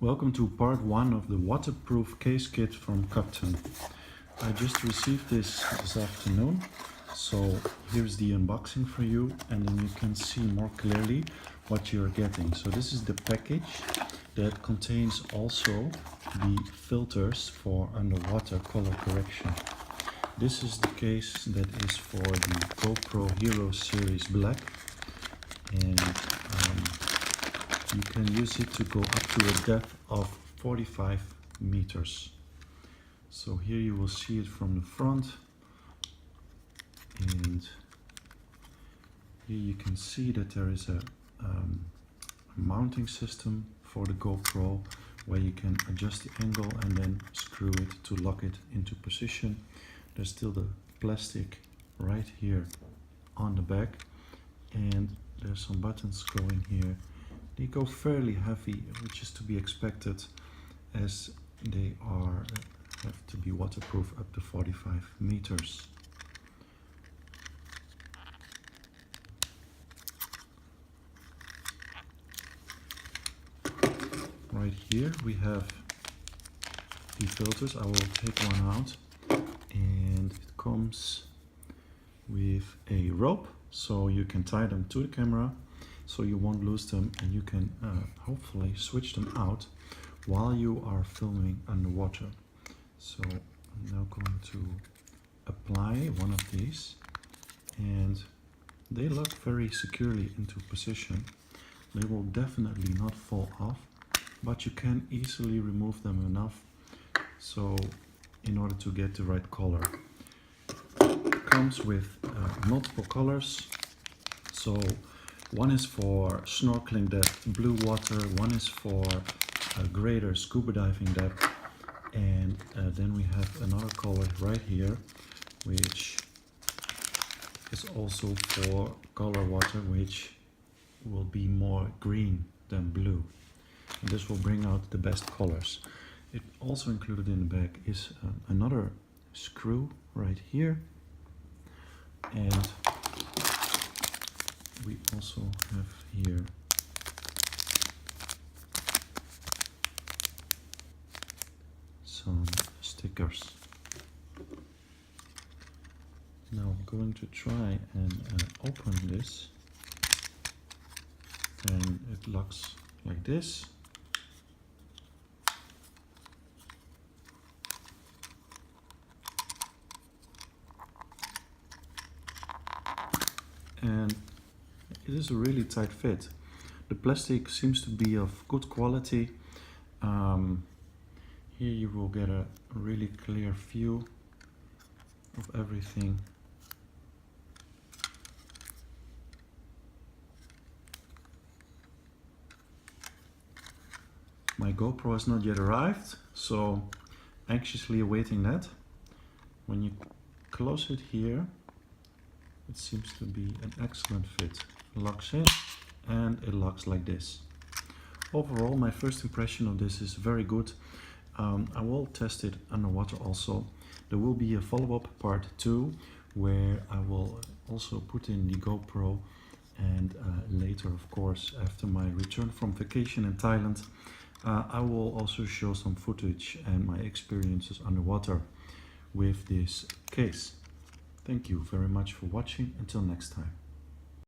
Welcome to part 1 of the waterproof case kit from Kupton. I just received this afternoon, so here's the unboxing for you, and then you can see more clearly what you're getting. So this is the package that contains also the filters for underwater color correction. This is the case that is for the GoPro Hero Series Black, and you can use it to go up to a depth of 45 meters. So here you will see it from the front, and here you can see that there is a mounting system for the GoPro where you can adjust the angle and then screw it to lock it into position. There's still the plastic right here on the back, and there's some buttons going here. They go fairly heavy, which is to be expected as they have to be waterproof up to 45 meters. Right here we have the filters. I will take one out, and it comes with a rope so you can tie them to the camera so you won't lose them, and you can hopefully switch them out while you are filming underwater. So I'm now going to apply one of these, and they lock very securely into position. They will definitely not fall off, but you can easily remove them enough so in order to get the right color. It comes with multiple colors. So one is for snorkeling depth, blue water, one is for greater scuba diving depth, and then we have another color right here which is also for color water, which will be more green than blue, and this will bring out the best colors. It also included in the bag is another screw right here, and we also have here some stickers. Now I'm going to try and open this, and it locks like this. And it is a really tight fit. The plastic seems to be of good quality. Here you will get a really clear view of everything. My GoPro has not yet arrived, so anxiously awaiting that. When you close it here, it seems to be an excellent fit. It locks in, and it locks like this. Overall, my first impression of this is very good. I will test it underwater also. There will be a follow-up part 2 where I will also put in the GoPro, and later, of course, after my return from vacation in Thailand, I will also show some footage and my experiences underwater with this case. Thank you very much for watching. Until next time.